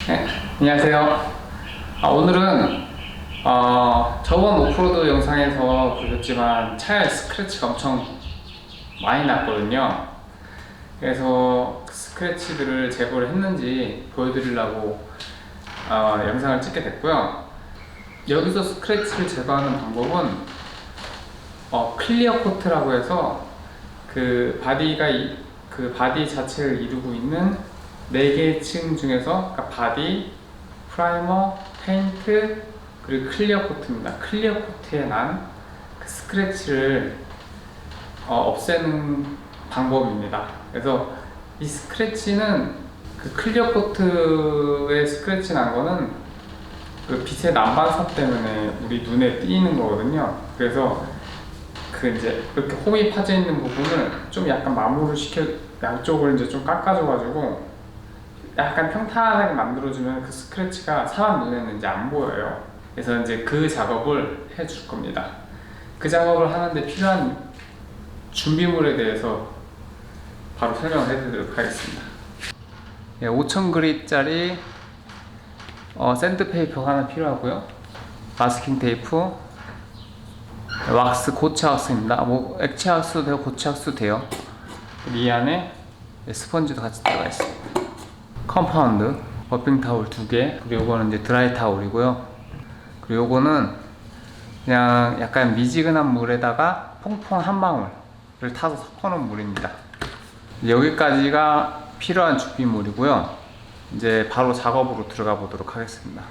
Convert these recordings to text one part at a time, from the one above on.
네, 안녕하세요. 오늘은 저번 오프로드 영상에서 보셨지만 차에 스크래치가 엄청 많이 났거든요. 그래서 그 스크래치들을 제거를 했는지 보여드리려고 영상을 찍게 됐고요. 여기서 스크래치를 제거하는 방법은 클리어 코트라고 해서 그 바디 자체를 이루고 있는 4개의 층 중에서, 그러니까 바디, 프라이머, 페인트, 그리고 클리어 코트입니다. 클리어 코트에 난 그 스크래치를 없애는 방법입니다. 그래서 이 스크래치는, 그 클리어 코트에 스크래치 난 거는 그 빛의 난반사 때문에 우리 눈에 띄는 거거든요. 그래서 그 이제 이렇게 홈이 파져 있는 부분을 좀 약간 마모를 양쪽을 이제 좀 깎아줘가지고 약간 평탄하게 만들어주면 그 스크래치가 사람 눈에는 이제 안 보여요. 그래서 이제 그 작업을 해줄 겁니다. 그 작업을 하는데 필요한 준비물에 대해서 바로 설명을 해드리도록 하겠습니다. 5000그릿짜리 샌드페이퍼가 하나 필요하고요. 마스킹 테이프, 왁스, 고체 왁스입니다. 뭐 액체 왁스도 되고 고체 왁스도 돼요. 이 안에 스펀지도 같이 들어가 있습니다. 컴파운드, 버핑 타올 2개, 그리고 요거는 이제 드라이 타올이고요. 그리고 요거는 그냥 약간 미지근한 물에다가 퐁퐁 한 방울을 타서 섞어놓은 물입니다. 여기까지가 필요한 준비물이고요. 이제 바로 작업으로 들어가 보도록 하겠습니다.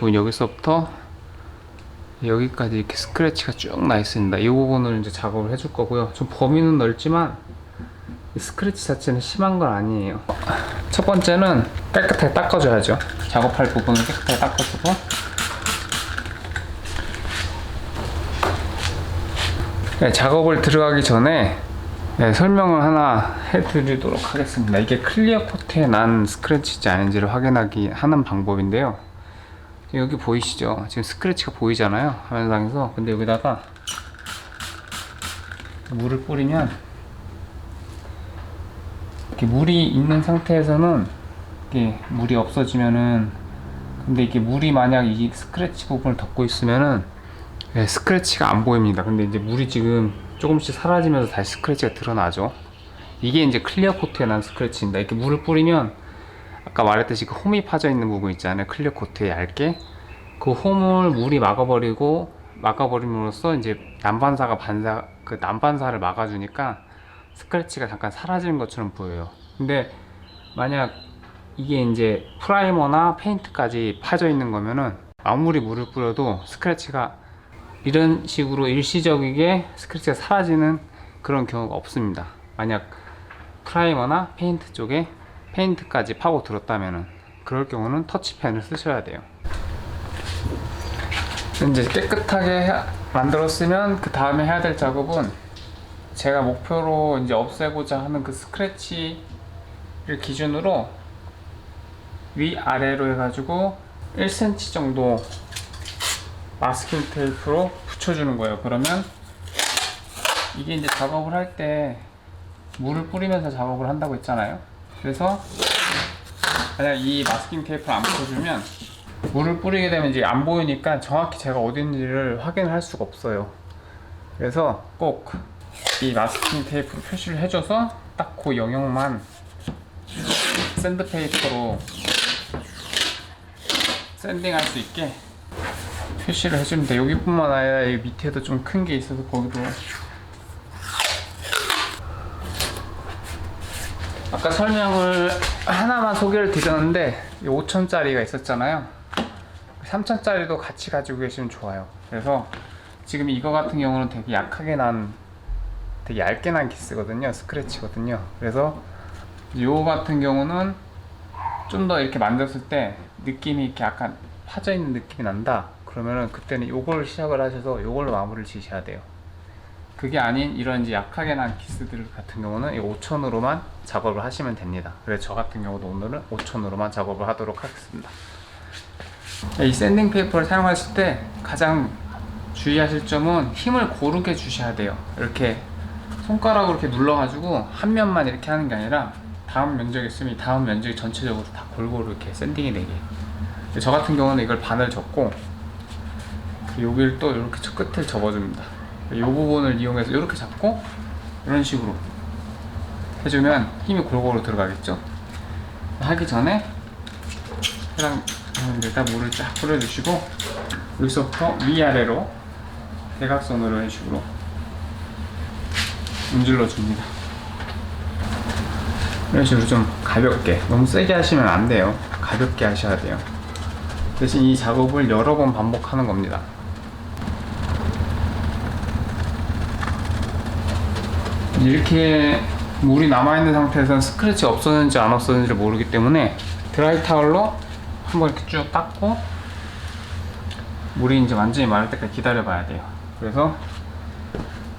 여기서부터 여기까지 이렇게 스크래치가 쭉 나 있습니다. 이 부분을 이제 작업을 해줄 거고요. 좀 범위는 넓지만 스크래치 자체는 심한 건 아니에요. 첫 번째는 깨끗하게 닦아줘야죠. 작업할 부분을 깨끗하게 닦아주고, 작업을 들어가기 전에 설명을 하나 해드리도록 하겠습니다. 이게 클리어 코트에 난 스크래치인지 아닌지를 확인하기 하는 방법인데요. 여기 보이시죠? 지금 스크래치가 보이잖아요, 화면상에서. 근데 여기다가 물을 뿌리면, 이렇게 물이 있는 상태에서는 이게 물이 없어지면은, 근데 이게 물이 만약 이 스크래치 부분을 덮고 있으면은 스크래치가 안 보입니다. 근데 이제 물이 지금 조금씩 사라지면서 다시 스크래치가 드러나죠. 이게 이제 클리어 코트에 난 스크래치입니다. 이렇게 물을 뿌리면 아까 말했듯이 그 홈이 파져 있는 부분 있잖아요, 클리어 코트에 얇게. 그 홈을 물이 막아버림으로써 이제 그 난반사를 막아주니까 스크래치가 잠깐 사라지는 것처럼 보여요. 근데 만약 이게 이제 프라이머나 페인트까지 파져 있는 거면은 아무리 물을 뿌려도 스크래치가 이런 식으로 일시적이게 스크래치가 사라지는 그런 경우가 없습니다. 만약 프라이머나 페인트 쪽에 페인트까지 파고 들었다면은, 그럴 경우는 터치펜을 쓰셔야 돼요. 이제 깨끗하게 만들었으면 그 다음에 해야 될 작업은, 제가 목표로 이제 없애고자 하는 그 스크래치를 기준으로 위아래로 해가지고 1cm 정도 마스킹 테이프로 붙여주는 거예요. 그러면 이게 이제 작업을 할 때 물을 뿌리면서 작업을 한다고 했잖아요. 그래서 만약 이 마스킹 테이프를 안 붙여주면 물을 뿌리게 되면 이제 안 보이니까 정확히 제가 어디 있는지를 확인을 할 수가 없어요. 그래서 꼭 이 마스킹 테이프로 표시를 해줘서 딱 그 영역만 샌드페이퍼로 샌딩할 수 있게 표시를 해줍니다. 여기뿐만 아니라 이 밑에도 좀 큰 게 있어서 거기도. 아까 설명을 하나만 소개를 드렸는데, 5,000짜리가 있었잖아요. 3,000짜리도 같이 가지고 계시면 좋아요. 그래서 지금 이거 같은 경우는 되게 얇게 난 기스거든요. 스크래치거든요. 그래서 이거 같은 경우는 좀 더 이렇게 만졌을 때 느낌이 이렇게 약간 파져 있는 느낌이 난다. 그러면은 그때는 요걸 시작을 하셔서 요걸로 마무리를 지셔야 돼요. 그게 아닌 이런 이제 약하게 난 기스들 같은 경우는 이 5,000으로만 작업을 하시면 됩니다. 그래서 저 같은 경우도 오늘은 5,000으로만 작업을 하도록 하겠습니다. 이 샌딩 페이퍼를 사용하실 때 가장 주의하실 점은 힘을 고르게 주셔야 돼요. 이렇게 손가락으로 이렇게 눌러가지고 한 면만 이렇게 하는 게 아니라 다음 면적이 있으면 이 다음 면적이 전체적으로 다 골고루 이렇게 샌딩이 되게. 저 같은 경우는 이걸 반을 접고 여기를 또 이렇게 저 끝을 접어줍니다. 이 부분을 이용해서 이렇게 잡고 이런 식으로 해주면 힘이 골고루 들어가겠죠. 하기 전에 해당 데다 물을 쫙 뿌려주시고 여기서부터 위아래로 대각선으로 이런 식으로 문질러 줍니다. 이런 식으로 좀 가볍게, 너무 세게 하시면 안 돼요. 가볍게 하셔야 돼요. 대신 이 작업을 여러 번 반복하는 겁니다. 이렇게 물이 남아있는 상태에서는 스크래치 없었는지 안 없었는지를 모르기 때문에 드라이 타월로 한번 이렇게 쭉 닦고 물이 이제 완전히 마를 때까지 기다려 봐야 돼요. 그래서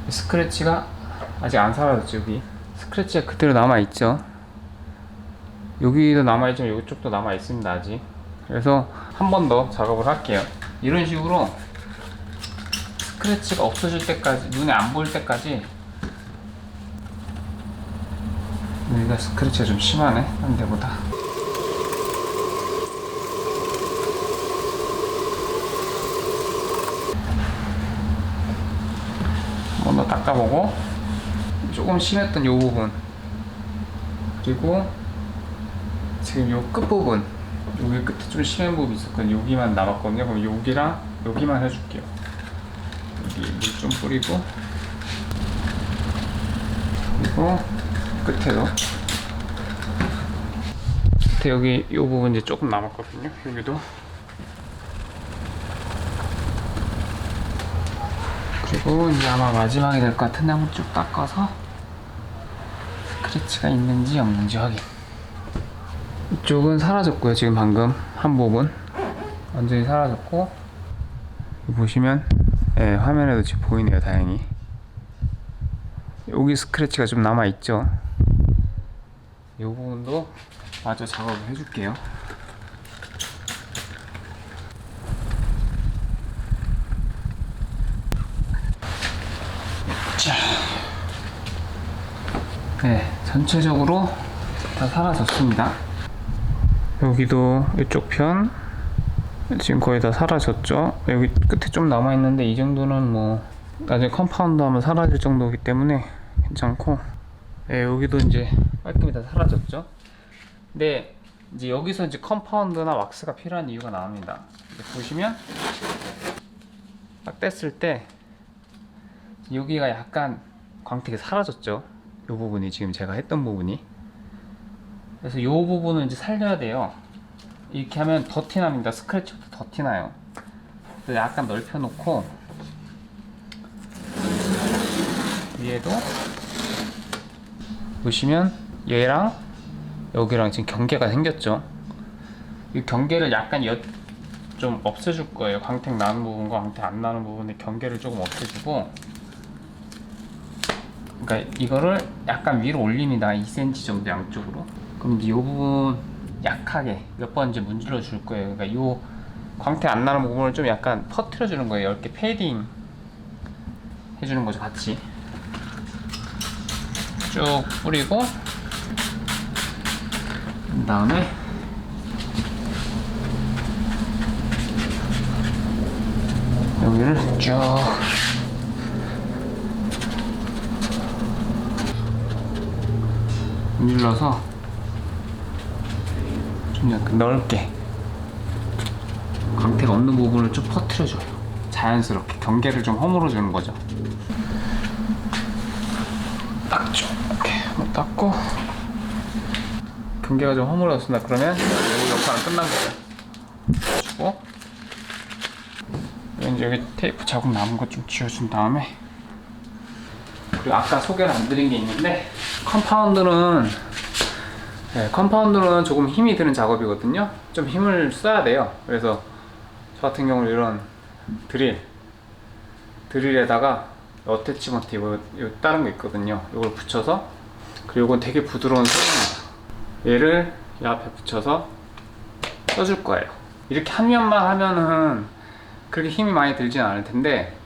스크래치가 아직 안 사라졌죠. 여기 스크래치가 그대로 남아있죠. 여기도 남아있지만 이쪽도 남아있습니다 아직. 그래서 한 번 더 작업을 할게요. 이런 식으로 스크래치가 없어질 때까지, 눈에 안 보일 때까지. 여기가 스크래치가 좀 심하네, 딴 데보다. 한 번 더 닦아보고, 조금 심했던 이 부분, 그리고 지금 요 끝부분, 여기 끝에 좀 심한 부분이 있었거든요. 여기만 남았거든요. 그럼 여기랑 여기만 해줄게요. 여기 물 좀 뿌리고, 그리고 끝에도 끝에 여기 이 부분 이제 조금 남았거든요. 여기도. 그리고 이제 아마 마지막이 될 것 같은데 한번 쭉 닦아서 스크래치가 있는지 없는지 확인. 이쪽은 사라졌고요. 지금 방금 한 부분 완전히 사라졌고, 보시면 화면에도 지금 보이네요. 다행히 여기 스크래치가 좀 남아있죠. 이 부분도 마저 작업을 해줄게요. 자, 네, 전체적으로 다 사라졌습니다. 여기도 이쪽 편 지금 거의 다 사라졌죠. 여기 끝에 좀 남아있는데 이 정도는 뭐 나중에 컴파운드 하면 사라질 정도이기 때문에 괜찮고, 네, 여기도 이제 깔끔히 다 사라졌죠. 근데 이제 여기서 이제 컴파운드나 왁스가 필요한 이유가 나옵니다. 보시면 딱 뗐을 때 여기가 약간 광택이 사라졌죠. 이 부분이 지금 제가 했던 부분이. 그래서 이 부분은 이제 살려야 돼요. 이렇게 하면 더 티납니다. 스크래치부터 더 티나요. 그래서 약간 넓혀놓고 위에도 보시면 얘랑 여기랑 지금 경계가 생겼죠. 이 경계를 약간 좀 없애줄 거예요. 광택 나는 부분과 광택 안 나는 부분의 경계를 조금 없애주고, 그러니까 이거를 약간 위로 올립니다. 2cm 정도 양쪽으로. 그럼 이제 이 부분 약하게 몇 번 이제 문질러 줄 거예요. 그러니까 이 광택 안 나는 부분을 좀 약간 퍼뜨려 주는 거예요. 이렇게 패딩 해주는 거죠. 같이 쭉 뿌리고, 그 다음에 여기를 쭉 눌러서 좀 약간 넓게 광택 없는 부분을 좀 퍼뜨려줘요. 자연스럽게 경계를 좀 허물어 주는 거죠. 닦죠. 이렇게 한번 닦고, 경계가 좀 허물어졌습니다. 그러면 이 역할은 끝난 거예요. 주고, 이제 여기 테이프 자국 남은 거 좀 지워준 다음에, 그리고 아까 소개를 안 드린 게 있는데, 컴파운드는 조금 힘이 드는 작업이거든요. 좀 힘을 써야 돼요. 그래서 저 같은 경우는 이런 드릴에다가 어태치먼트 이거 다른 거 있거든요. 이걸 붙여서, 그리고 이건 되게 부드러운 소리입니다. 얘를 이 앞에 붙여서 써줄 거예요. 이렇게 한 면만 하면은 그렇게 힘이 많이 들진 않을 텐데,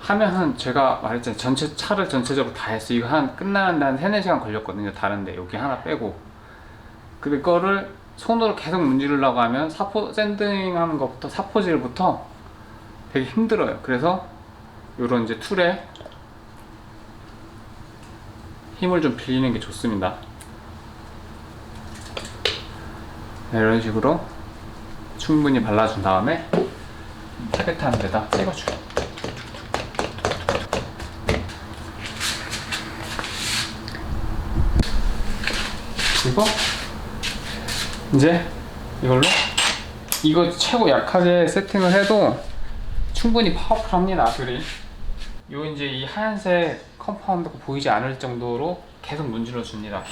하면은 제가 말했잖아요. 전체 차를 전체적으로 다 했어요. 이거 끝나는데 한 3-4시간 걸렸거든요. 다른데 여기 하나 빼고. 그거를 손으로 계속 문지르려고 하면 샌딩하는 것부터 사포질부터 되게 힘들어요. 그래서 요런 이제 툴에 힘을 좀 빌리는 게 좋습니다. 네, 이런 식으로 충분히 발라준 다음에 타겟하는 데다 찍어줘요. 그리고 이제 이거 최고 약하게 세팅을 해도 충분히 파워풀합니다. 둘이 요 이제 이 하얀색 컴파운드가 보이지 않을 정도로 계속 문질러 줍니다.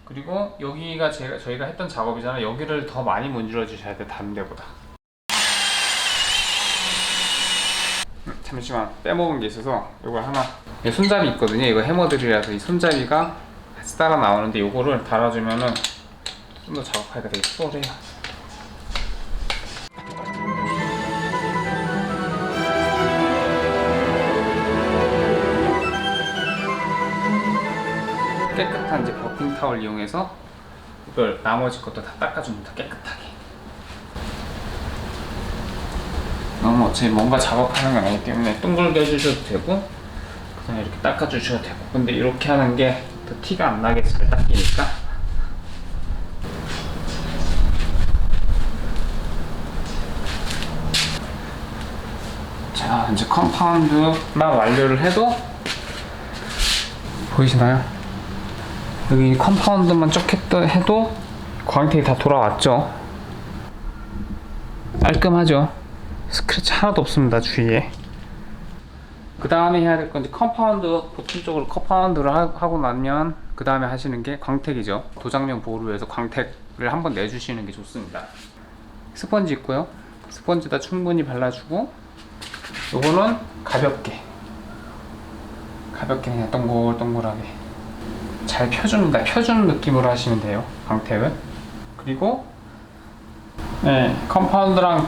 그리고 여기가 저희가 했던 작업이잖아요. 여기를 더 많이 문질러 주셔야 돼요. 다른 데보다. 잠시만 빼먹은 게 있어서 이거 하나, 손잡이 있거든요. 이거 해머드릴이라서 이 손잡이가 같이 따라 나오는데 요거를 달아주면은 좀 더 작업하기가 되게 수월해요. 깨끗한 이제 버핑 타월 이용해서 이걸 나머지 것도 다 닦아줍니다. 깨끗하게. 너무 어차피 뭔가 작업하는 건 아니기 때문에 둥글게 해주셔도 되고 그냥 이렇게 닦아주셔도 되고, 근데 이렇게 하는 게 더 티가 안 나게 잘 닦이니까. 자, 이제 컴파운드만 완료를 해도 보이시나요? 여기 컴파운드만 쭉 해도 광택이 다 돌아왔죠. 깔끔하죠. 스크래치 하나도 없습니다. 주위에. 그 다음에 해야 될 건 이제 컴파운드, 보통적으로 컴파운드를 하고 나면 그 다음에 하시는 게 광택이죠. 도장면 보호를 위해서 광택을 한번 내주시는 게 좋습니다. 스펀지 있고요. 스펀지다 충분히 발라주고, 요거는 가볍게 그냥 동글동글하게 잘 펴줍니다. 펴주는 느낌으로 하시면 돼요. 광택은. 그리고 컴파운드랑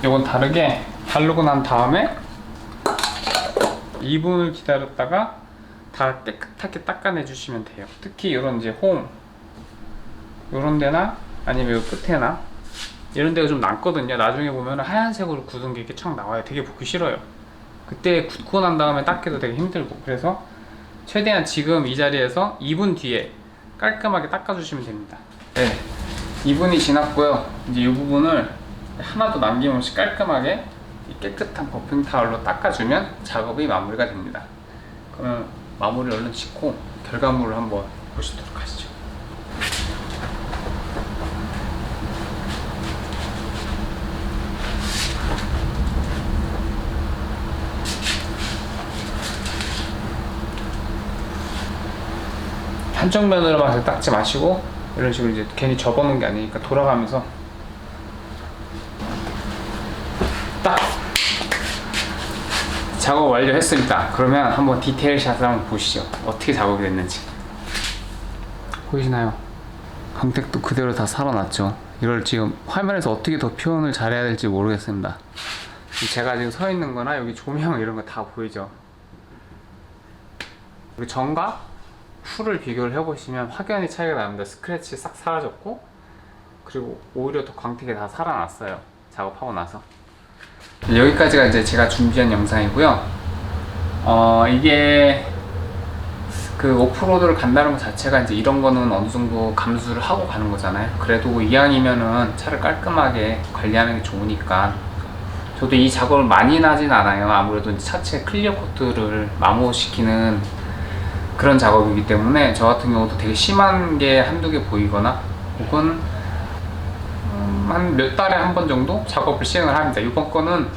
요건 다르게 바르고 난 다음에 2분을 기다렸다가 다 깨끗하게 닦아내 주시면 돼요. 특히 이런 이제 홈 요런 데나 아니면 요 끝에나 이런 데가 좀 남거든요. 나중에 보면 하얀색으로 굳은 게 이렇게 촥 나와요. 되게 보기 싫어요. 그때 굳고 난 다음에 닦기도 되게 힘들고, 그래서 최대한 지금 이 자리에서 2분 뒤에 깔끔하게 닦아주시면 됩니다. 네, 2분이 지났고요. 이제 이 부분을 하나도 남김없이 깔끔하게 깨끗한 버핑 타월로 닦아주면 작업이 마무리가 됩니다. 그러면 마무리를 얼른 짓고 결과물을 한번 보시도록 하시죠. 한쪽 면으로만 닦지 마시고 이런 식으로 이제 괜히 접어놓은 게 아니니까 돌아가면서 딱 작업 완료했습니다. 그러면 한번 디테일 샷을 한번 보시죠. 어떻게 작업이 됐는지. 보이시나요? 광택도 그대로 다 살아났죠. 이걸 지금 화면에서 어떻게 더 표현을 잘해야 될지 모르겠습니다. 제가 지금 서 있는 거나 여기 조명 이런 거 다 보이죠? 그리고 전과 후를 비교를 해보시면 확연히 차이가 납니다. 스크래치 싹 사라졌고, 그리고 오히려 더 광택이 다 살아났어요. 작업하고 나서. 여기까지가 이제 제가 준비한 영상이고요. 이게 그 오프로드를 간다는 것 자체가 이제 이런 거는 어느 정도 감수를 하고 가는 거잖아요. 그래도 이왕이면은 차를 깔끔하게 관리하는 게 좋으니까. 저도 이 작업을 많이 나진 않아요. 아무래도 이제 차체 클리어 코트를 마모시키는 그런 작업이기 때문에 저 같은 경우도 되게 심한 게 한두 개 보이거나 혹은 한 몇 달에 한 번 정도 작업을 시행을 합니다. 이번 거는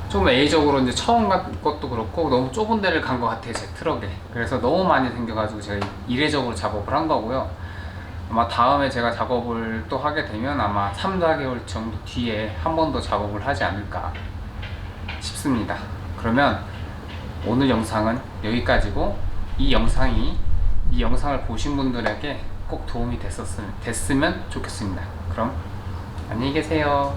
좀 A적으로 이제 처음 간 것도 그렇고 너무 좁은 데를 간 것 같아요, 제 트럭에. 그래서 너무 많이 생겨가지고 제가 이례적으로 작업을 한 거고요. 아마 다음에 제가 작업을 또 하게 되면 아마 3-4개월 정도 뒤에 한 번 더 작업을 하지 않을까 싶습니다. 그러면 오늘 영상은 여기까지고, 이 영상을 보신 분들에게 꼭 도움이 됐으면 좋겠습니다. 그럼 안녕히 계세요.